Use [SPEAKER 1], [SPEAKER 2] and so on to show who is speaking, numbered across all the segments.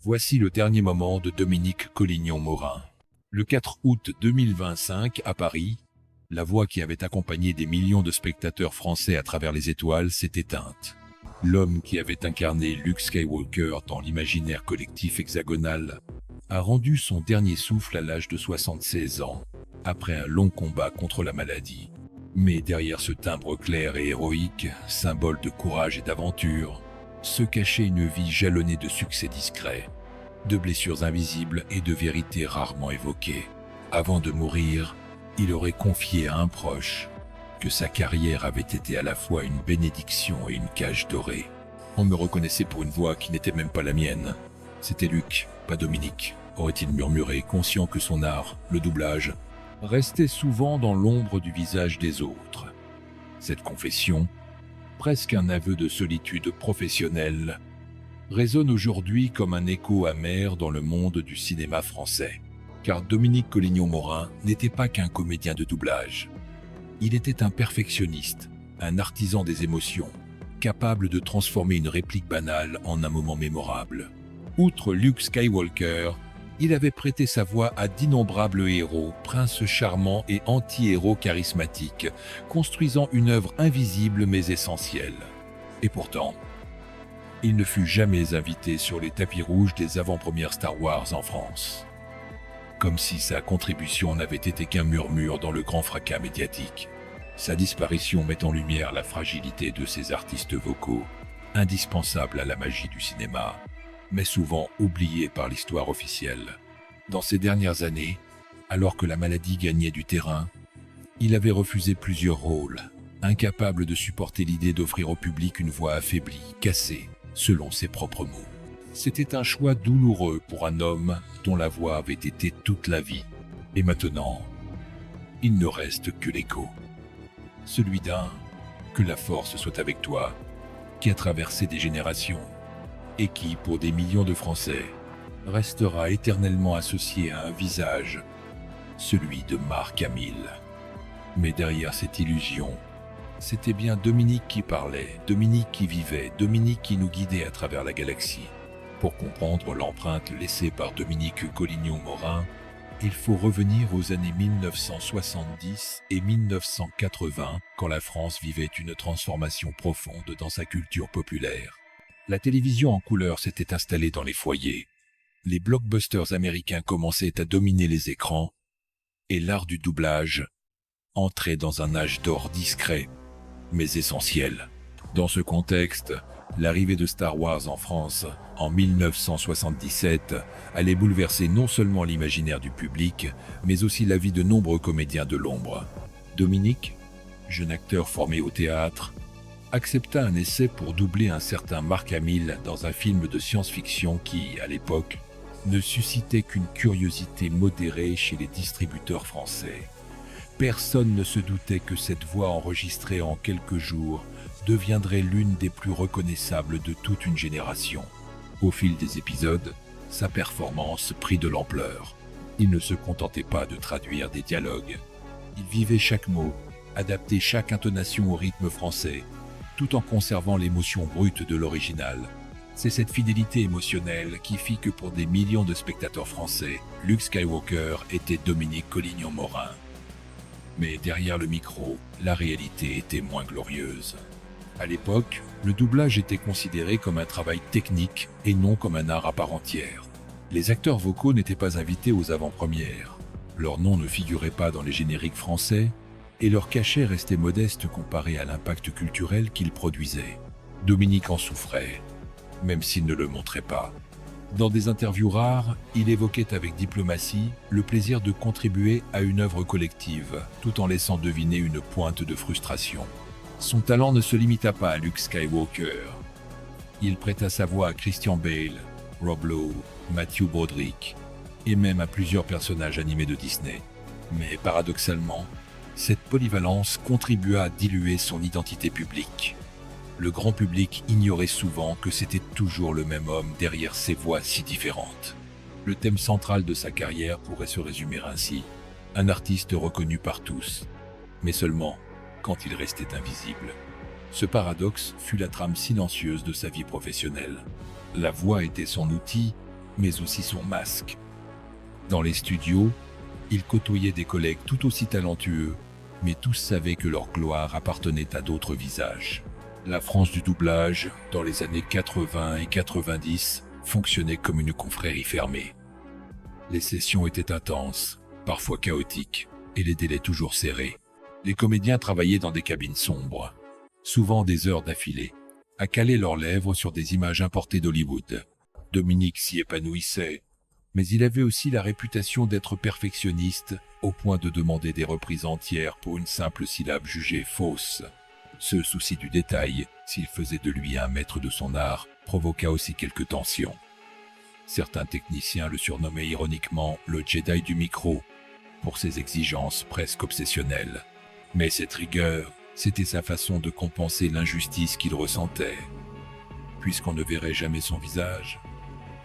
[SPEAKER 1] Voici le dernier moment de Dominique Collignon-Morin. Le 4 août 2025, à Paris, la voix qui avait accompagné des millions de spectateurs français à travers les étoiles s'est éteinte. L'homme qui avait incarné Luke Skywalker dans l'imaginaire collectif hexagonal a rendu son dernier souffle à l'âge de 76 ans, après un long combat contre la maladie. Mais derrière ce timbre clair et héroïque, symbole de courage et d'aventure, se cachait une vie jalonnée de succès discrets, de blessures invisibles et de vérités rarement évoquées. Avant de mourir, il aurait confié à un proche que sa carrière avait été à la fois une bénédiction et une cage dorée. On me reconnaissait pour une voix qui n'était même pas la mienne. C'était Luc, pas Dominique, aurait-il murmuré, conscient que son art, le doublage, restait souvent dans l'ombre du visage des autres. Cette confession, presque un aveu de solitude professionnelle, résonne aujourd'hui comme un écho amer dans le monde du cinéma français. Car Dominique Collignon-Morin n'était pas qu'un comédien de doublage. Il était un perfectionniste, un artisan des émotions, capable de transformer une réplique banale en un moment mémorable. Outre Luke Skywalker, il avait prêté sa voix à d'innombrables héros, princes charmants et anti-héros charismatiques, construisant une œuvre invisible mais essentielle. Et pourtant, il ne fut jamais invité sur les tapis rouges des avant-premières Star Wars en France. Comme si sa contribution n'avait été qu'un murmure dans le grand fracas médiatique. Sa disparition met en lumière la fragilité de ces artistes vocaux, indispensables à la magie du cinéma, mais souvent oubliés par l'histoire officielle. Dans ces dernières années, alors que la maladie gagnait du terrain, il avait refusé plusieurs rôles, incapable de supporter l'idée d'offrir au public une voix affaiblie, cassée, selon ses propres mots. C'était un choix douloureux pour un homme dont la voix avait été toute la vie. Et maintenant, il ne reste que l'écho. Celui d'un « Que la force soit avec toi » qui a traversé des générations et qui, pour des millions de Français, restera éternellement associé à un visage, celui de Marc Hamill. Mais derrière cette illusion, c'était bien Dominique qui parlait, Dominique qui vivait, Dominique qui nous guidait à travers la galaxie. Pour comprendre l'empreinte laissée par Dominique Collignon-Morin, il faut revenir aux années 1970 et 1980, quand la France vivait une transformation profonde dans sa culture populaire. La télévision en couleur s'était installée dans les foyers, les blockbusters américains commençaient à dominer les écrans, et l'art du doublage entrait dans un âge d'or discret, mais essentiel. Dans ce contexte, l'arrivée de Star Wars en France, en 1977, allait bouleverser non seulement l'imaginaire du public, mais aussi la vie de nombreux comédiens de l'ombre. Dominique, jeune acteur formé au théâtre, accepta un essai pour doubler un certain Marc Hamill dans un film de science-fiction qui, à l'époque, ne suscitait qu'une curiosité modérée chez les distributeurs français. Personne ne se doutait que cette voix enregistrée en quelques jours deviendrait l'une des plus reconnaissables de toute une génération. Au fil des épisodes, sa performance prit de l'ampleur. Il ne se contentait pas de traduire des dialogues. Il vivait chaque mot, adaptait chaque intonation au rythme français, tout en conservant l'émotion brute de l'original. C'est cette fidélité émotionnelle qui fit que pour des millions de spectateurs français, Luke Skywalker était Dominique Collignon-Morin. Mais derrière le micro, la réalité était moins glorieuse. À l'époque, le doublage était considéré comme un travail technique et non comme un art à part entière. Les acteurs vocaux n'étaient pas invités aux avant-premières. Leur nom ne figurait pas dans les génériques français et leur cachet restait modeste comparé à l'impact culturel qu'ils produisaient. Dominique en souffrait, même s'il ne le montrait pas. Dans des interviews rares, il évoquait avec diplomatie le plaisir de contribuer à une œuvre collective, tout en laissant deviner une pointe de frustration. Son talent ne se limita pas à Luke Skywalker. Il prêta sa voix à Christian Bale, Rob Lowe, Matthew Broderick, et même à plusieurs personnages animés de Disney. Mais paradoxalement, cette polyvalence contribua à diluer son identité publique. Le grand public ignorait souvent que c'était toujours le même homme derrière ces voix si différentes. Le thème central de sa carrière pourrait se résumer ainsi: un artiste reconnu par tous, mais seulement quand il restait invisible. Ce paradoxe fut la trame silencieuse de sa vie professionnelle. La voix était son outil, mais aussi son masque. Dans les studios, il côtoyait des collègues tout aussi talentueux, mais tous savaient que leur gloire appartenait à d'autres visages. La France du doublage, dans les années 80 et 90, fonctionnait comme une confrérie fermée. Les sessions étaient intenses, parfois chaotiques, et les délais toujours serrés. Les comédiens travaillaient dans des cabines sombres, souvent des heures d'affilée, à caler leurs lèvres sur des images importées d'Hollywood. Dominique s'y épanouissait, mais il avait aussi la réputation d'être perfectionniste au point de demander des reprises entières pour une simple syllabe jugée fausse. Ce souci du détail, s'il faisait de lui un maître de son art, provoqua aussi quelques tensions. Certains techniciens le surnommaient ironiquement le Jedi du micro, pour ses exigences presque obsessionnelles. Mais cette rigueur, c'était sa façon de compenser l'injustice qu'il ressentait. Puisqu'on ne verrait jamais son visage,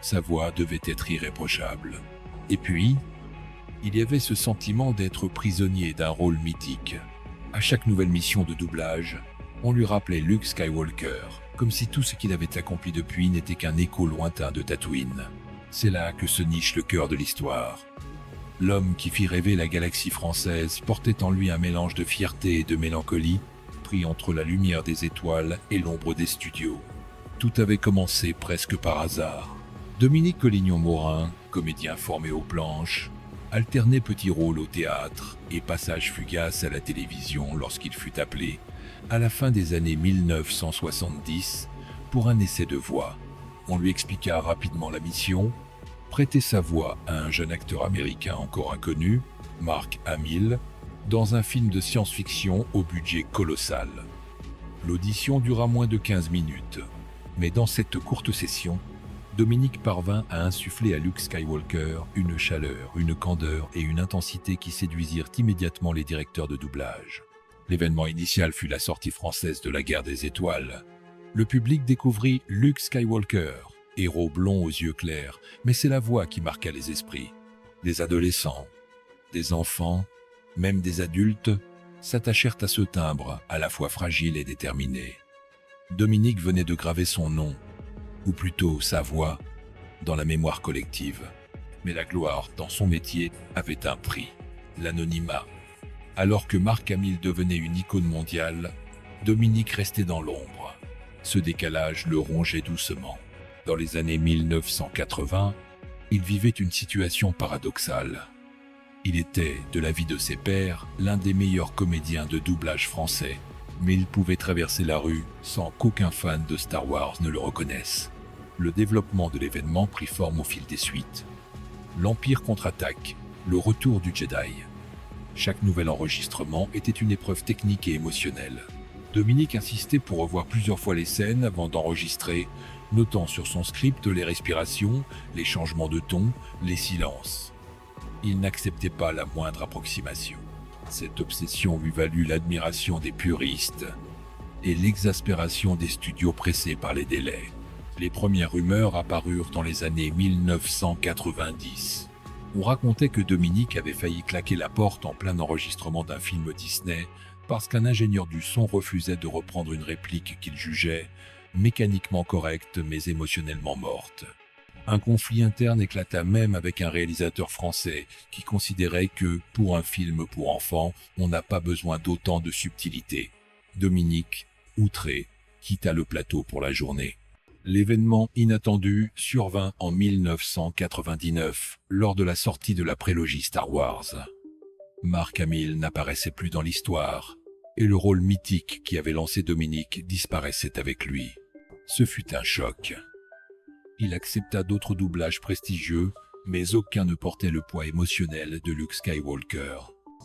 [SPEAKER 1] sa voix devait être irréprochable. Et puis, il y avait ce sentiment d'être prisonnier d'un rôle mythique. À chaque nouvelle mission de doublage, on lui rappelait Luke Skywalker, comme si tout ce qu'il avait accompli depuis n'était qu'un écho lointain de Tatooine. C'est là que se niche le cœur de l'histoire. L'homme qui fit rêver la galaxie française portait en lui un mélange de fierté et de mélancolie, pris entre la lumière des étoiles et l'ombre des studios. Tout avait commencé presque par hasard. Dominique Collignon-Morin, comédien formé aux planches, alternait petits rôles au théâtre et passages fugaces à la télévision lorsqu'il fut appelé, à la fin des années 1970, pour un essai de voix. On lui expliqua rapidement la mission, prêter sa voix à un jeune acteur américain encore inconnu, Mark Hamill, dans un film de science-fiction au budget colossal. L'audition dura moins de 15 minutes, mais dans cette courte session, Dominique parvint à insuffler à Luke Skywalker une chaleur, une candeur et une intensité qui séduisirent immédiatement les directeurs de doublage. L'événement initial fut la sortie française de la Guerre des Étoiles. Le public découvrit Luke Skywalker, héros blond aux yeux clairs, mais c'est la voix qui marqua les esprits. Des adolescents, des enfants, même des adultes, s'attachèrent à ce timbre, à la fois fragile et déterminé. Dominique venait de graver son nom, ou plutôt sa voix, dans la mémoire collective. Mais la gloire, dans son métier, avait un prix, l'anonymat. Alors que Mark Hamill devenait une icône mondiale, Dominique restait dans l'ombre. Ce décalage le rongeait doucement. Dans les années 1980, il vivait une situation paradoxale. Il était, de l'avis de ses pairs, l'un des meilleurs comédiens de doublage français, mais il pouvait traverser la rue sans qu'aucun fan de Star Wars ne le reconnaisse. Le développement de l'événement prit forme au fil des suites. L'Empire contre-attaque, le retour du Jedi. Chaque nouvel enregistrement était une épreuve technique et émotionnelle. Dominique insistait pour revoir plusieurs fois les scènes avant d'enregistrer, notant sur son script les respirations, les changements de ton, les silences. Il n'acceptait pas la moindre approximation. Cette obsession lui valut l'admiration des puristes et l'exaspération des studios pressés par les délais. Les premières rumeurs apparurent dans les années 1990. On racontait que Dominique avait failli claquer la porte en plein enregistrement d'un film Disney parce qu'un ingénieur du son refusait de reprendre une réplique qu'il jugeait mécaniquement correcte mais émotionnellement morte. Un conflit interne éclata même avec un réalisateur français qui considérait que, pour un film pour enfants, on n'a pas besoin d'autant de subtilité. Dominique, outré, quitta le plateau pour la journée. L'événement inattendu survint en 1999, lors de la sortie de la prélogie Star Wars. Mark Hamill n'apparaissait plus dans l'histoire, et le rôle mythique qui avait lancé Dominique disparaissait avec lui. Ce fut un choc. Il accepta d'autres doublages prestigieux, mais aucun ne portait le poids émotionnel de Luke Skywalker.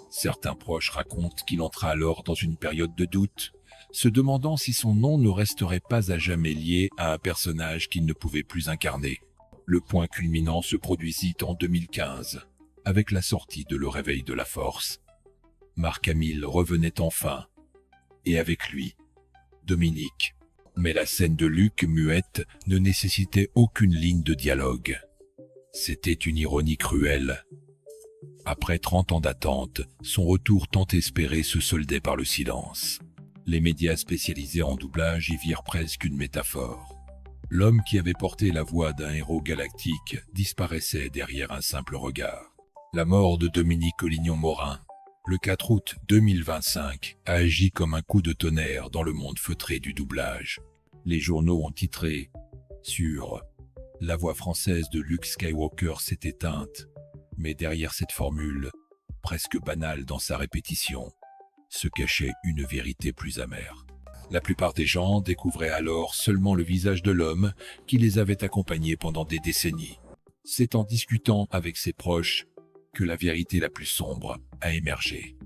[SPEAKER 1] Certains proches racontent qu'il entra alors dans une période de doute, se demandant si son nom ne resterait pas à jamais lié à un personnage qu'il ne pouvait plus incarner. Le point culminant se produisit en 2015, avec la sortie de Le Réveil de la Force. Mark Hamill revenait enfin, et avec lui, Dominique. Mais la scène de Luke muette ne nécessitait aucune ligne de dialogue. C'était une ironie cruelle. Après 30 ans d'attente, son retour tant espéré se soldait par le silence. Les médias spécialisés en doublage y virent presque une métaphore. L'homme qui avait porté la voix d'un héros galactique disparaissait derrière un simple regard. La mort de Dominique Collignon-Morin, le 4 août 2025, a agi comme un coup de tonnerre dans le monde feutré du doublage. Les journaux ont titré sur « La voix française de Luke Skywalker s'est éteinte », mais derrière cette formule, presque banale dans sa répétition, se cachait une vérité plus amère. La plupart des gens découvraient alors seulement le visage de l'homme qui les avait accompagnés pendant des décennies. C'est en discutant avec ses proches que la vérité la plus sombre a émergé.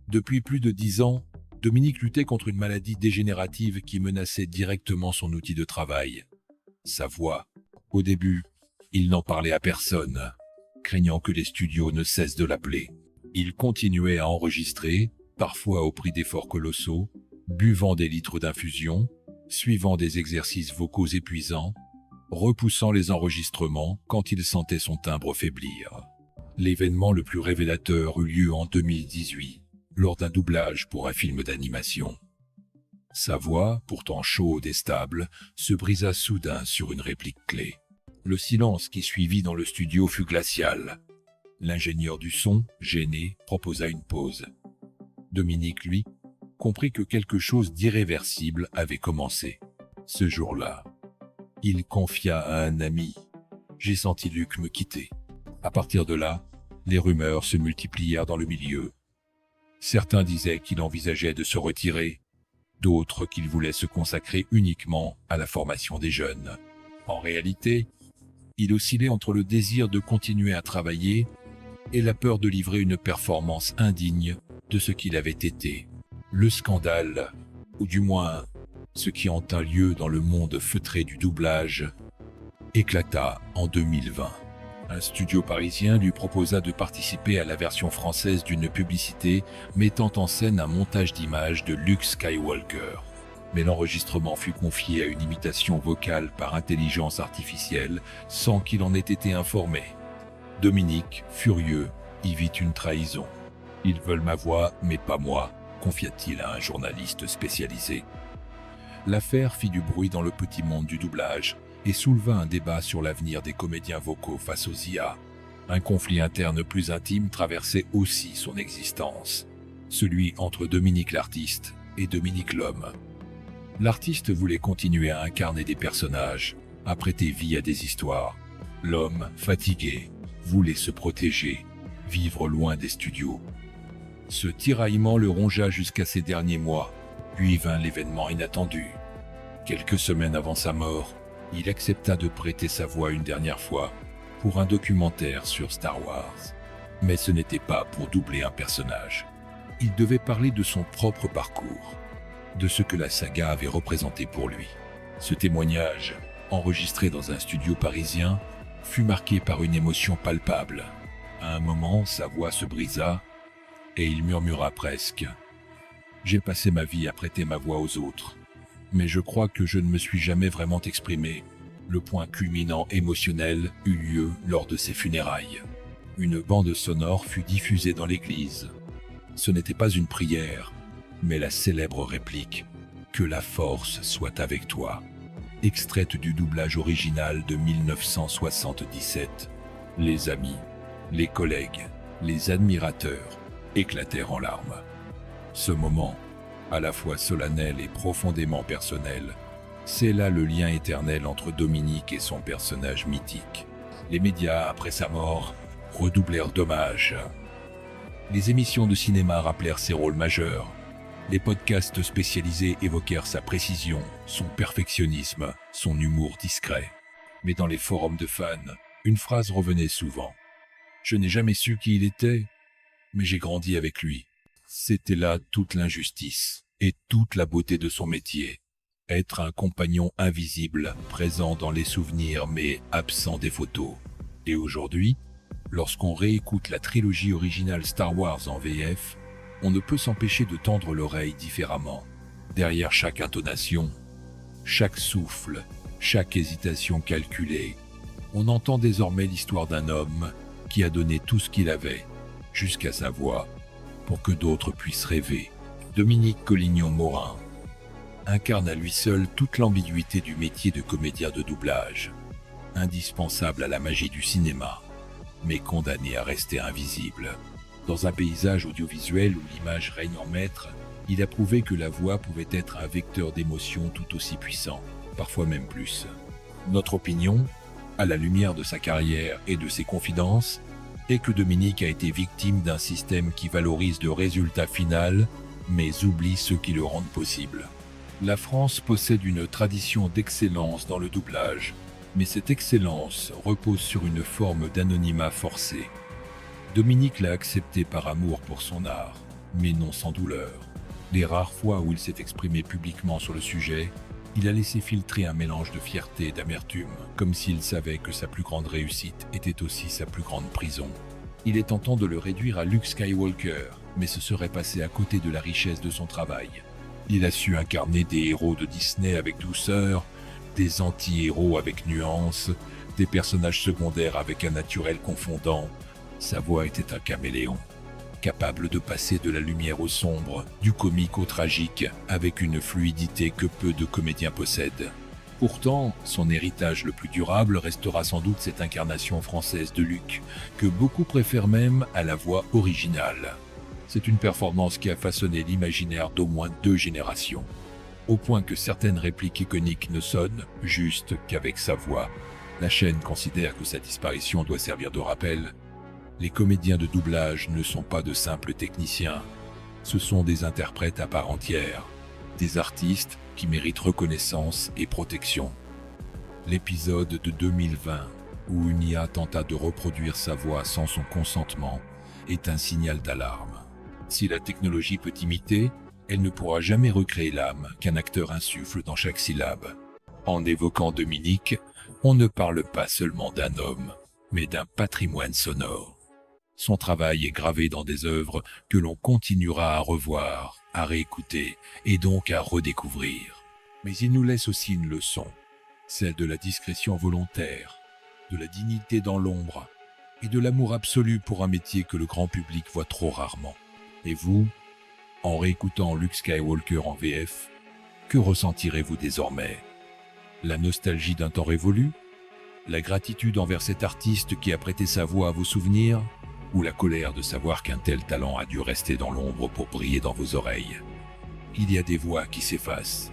[SPEAKER 1] Depuis plus de 10 ans, Dominique luttait contre une maladie dégénérative qui menaçait directement son outil de travail. Sa voix. Au début, il n'en parlait à personne, craignant que les studios ne cessent de l'appeler. Il continuait à enregistrer, parfois au prix d'efforts colossaux, buvant des litres d'infusion, suivant des exercices vocaux épuisants, repoussant les enregistrements quand il sentait son timbre faiblir. L'événement le plus révélateur eut lieu en 2018, lors d'un doublage pour un film d'animation. Sa voix, pourtant chaude et stable, se brisa soudain sur une réplique clé. Le silence qui suivit dans le studio fut glacial. L'ingénieur du son, gêné, proposa une pause. Dominique, lui, comprit que quelque chose d'irréversible avait commencé. Ce jour-là, il confia à un ami « J'ai senti Luc me quitter ». À partir de là, les rumeurs se multiplièrent dans le milieu. Certains disaient qu'il envisageait de se retirer, d'autres qu'il voulait se consacrer uniquement à la formation des jeunes. En réalité, il oscillait entre le désir de continuer à travailler et la peur de livrer une performance indigne de ce qu'il avait été. Le scandale, ou du moins ce qui en tint lieu dans le monde feutré du doublage, éclata en 2020. Un studio parisien lui proposa de participer à la version française d'une publicité mettant en scène un montage d'images de Luke Skywalker. Mais l'enregistrement fut confié à une imitation vocale par intelligence artificielle sans qu'il en ait été informé. Dominique, furieux, y vit une trahison. « Ils veulent ma voix, mais pas moi », confia-t-il à un journaliste spécialisé. L'affaire fit du bruit dans le petit monde du doublage et souleva un débat sur l'avenir des comédiens vocaux face aux IA. Un conflit interne plus intime traversait aussi son existence, celui entre Dominique l'artiste et Dominique l'homme. L'artiste voulait continuer à incarner des personnages, à prêter vie à des histoires. L'homme, fatigué, voulait se protéger, vivre loin des studios. Ce tiraillement le rongea jusqu'à ces derniers mois, puis vint l'événement inattendu. Quelques semaines avant sa mort, il accepta de prêter sa voix une dernière fois pour un documentaire sur Star Wars. Mais ce n'était pas pour doubler un personnage. Il devait parler de son propre parcours, de ce que la saga avait représenté pour lui. Ce témoignage, enregistré dans un studio parisien, fut marqué par une émotion palpable. À un moment, sa voix se brisa et il murmura presque « J'ai passé ma vie à prêter ma voix aux autres, mais je crois que je ne me suis jamais vraiment exprimé. » Le point culminant émotionnel eut lieu lors de ses funérailles. Une bande sonore fut diffusée dans l'église. Ce n'était pas une prière, mais la célèbre réplique « Que la force soit avec toi », extraite du doublage original de 1977. Les amis, les collègues, les admirateurs éclatèrent en larmes. Ce moment, à la fois solennel et profondément personnel, c'est là le lien éternel entre Dominique et son personnage mythique. Les médias, après sa mort, redoublèrent d'hommages. Les émissions de cinéma rappelèrent ses rôles majeurs. Les podcasts spécialisés évoquèrent sa précision, son perfectionnisme, son humour discret. Mais dans les forums de fans, une phrase revenait souvent. « Je n'ai jamais su qui il était, mais j'ai grandi avec lui. » C'était là toute l'injustice et toute la beauté de son métier. Être un compagnon invisible, présent dans les souvenirs mais absent des photos. Et aujourd'hui, lorsqu'on réécoute la trilogie originale Star Wars en VF, on ne peut s'empêcher de tendre l'oreille différemment. Derrière chaque intonation, chaque souffle, chaque hésitation calculée, on entend désormais l'histoire d'un homme qui a donné tout ce qu'il avait, jusqu'à sa voix, pour que d'autres puissent rêver. Dominique Collignon-Morin. incarne à lui seul toute l'ambiguïté du métier de comédien de doublage, indispensable à la magie du cinéma, mais condamné à rester invisible. Dans un paysage audiovisuel où l'image règne en maître, il a prouvé que la voix pouvait être un vecteur d'émotion tout aussi puissant, parfois même plus. Notre opinion, à la lumière de sa carrière et de ses confidences, est que Dominique a été victime d'un système qui valorise le résultat final, mais oublie ceux qui le rendent possible. La France possède une tradition d'excellence dans le doublage, mais cette excellence repose sur une forme d'anonymat forcé. Dominique l'a accepté par amour pour son art, mais non sans douleur. Les rares fois où il s'est exprimé publiquement sur le sujet, il a laissé filtrer un mélange de fierté et d'amertume, comme s'il savait que sa plus grande réussite était aussi sa plus grande prison. Il est tentant de le réduire à Luke Skywalker, mais ce serait passer à côté de la richesse de son travail. Il a su incarner des héros de Disney avec douceur, des anti-héros avec nuance, des personnages secondaires avec un naturel confondant. Sa voix était un caméléon, capable de passer de la lumière au sombre, du comique au tragique, avec une fluidité que peu de comédiens possèdent. Pourtant, son héritage le plus durable restera sans doute cette incarnation française de Luke, que beaucoup préfèrent même à la voix originale. C'est une performance qui a façonné l'imaginaire d'au moins 2 générations, au point que certaines répliques iconiques ne sonnent juste qu'avec sa voix. La chaîne considère que sa disparition doit servir de rappel. Les comédiens de doublage ne sont pas de simples techniciens, ce sont des interprètes à part entière, des artistes qui méritent reconnaissance et protection. L'épisode de 2020, où une IA tenta de reproduire sa voix sans son consentement, est un signal d'alarme. Si la technologie peut imiter, elle ne pourra jamais recréer l'âme qu'un acteur insuffle dans chaque syllabe. En évoquant Dominique, on ne parle pas seulement d'un homme, mais d'un patrimoine sonore. Son travail est gravé dans des œuvres que l'on continuera à revoir, à réécouter et donc à redécouvrir. Mais il nous laisse aussi une leçon, celle de la discrétion volontaire, de la dignité dans l'ombre et de l'amour absolu pour un métier que le grand public voit trop rarement. Et vous, en réécoutant Luke Skywalker en VF, que ressentirez-vous désormais? La nostalgie d'un temps révolu? La gratitude envers cet artiste qui a prêté sa voix à vos souvenirs? Ou la colère de savoir qu'un tel talent a dû rester dans l'ombre pour briller dans vos oreilles? Il y a des voix qui s'effacent,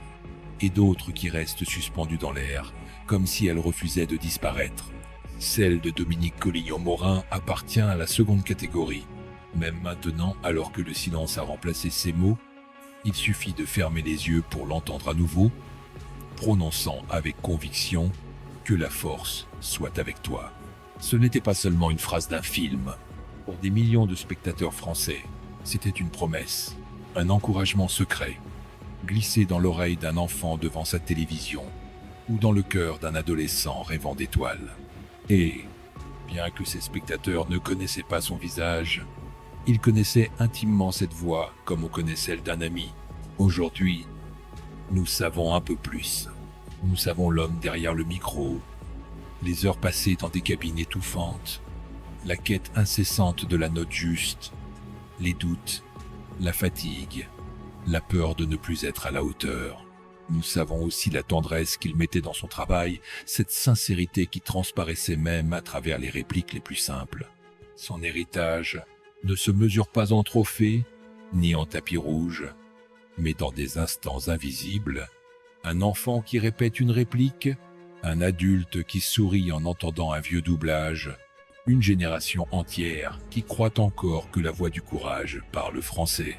[SPEAKER 1] et d'autres qui restent suspendues dans l'air, comme si elles refusaient de disparaître. Celle de Dominique Collignon-Morin appartient à la seconde catégorie. Même maintenant, alors que le silence a remplacé ses mots, il suffit de fermer les yeux pour l'entendre à nouveau, prononçant avec conviction que la force soit avec toi. Ce n'était pas seulement une phrase d'un film. Pour des millions de spectateurs français, c'était une promesse, un encouragement secret, glissé dans l'oreille d'un enfant devant sa télévision ou dans le cœur d'un adolescent rêvant d'étoiles. Et, bien que ses spectateurs ne connaissaient pas son visage, ils connaissaient intimement cette voix comme on connaît celle d'un ami. Aujourd'hui, nous savons un peu plus. Nous savons l'homme derrière le micro, les heures passées dans des cabines étouffantes, la quête incessante de la note juste, les doutes, la fatigue, la peur de ne plus être à la hauteur. Nous savons aussi la tendresse qu'il mettait dans son travail, cette sincérité qui transparaissait même à travers les répliques les plus simples. Son héritage ne se mesure pas en trophées, ni en tapis rouge, mais dans des instants invisibles. Un enfant qui répète une réplique, un adulte qui sourit en entendant un vieux doublage, une génération entière qui croit encore que la voix du courage parle français.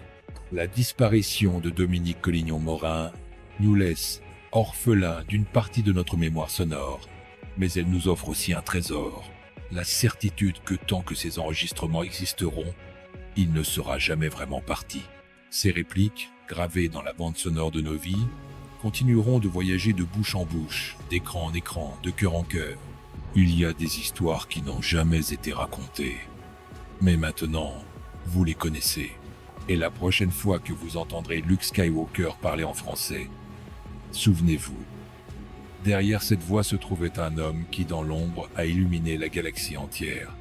[SPEAKER 1] La disparition de Dominique Collignon-Morin nous laisse orphelins d'une partie de notre mémoire sonore, mais elle nous offre aussi un trésor, la certitude que tant que ces enregistrements existeront, il ne sera jamais vraiment parti. Ces répliques, gravées dans la bande sonore de nos vies, continueront de voyager de bouche en bouche, d'écran en écran, de cœur en cœur. Il y a des histoires qui n'ont jamais été racontées. Mais maintenant, vous les connaissez. Et la prochaine fois que vous entendrez Luke Skywalker parler en français, souvenez-vous, derrière cette voix se trouvait un homme qui, dans l'ombre, a illuminé la galaxie entière.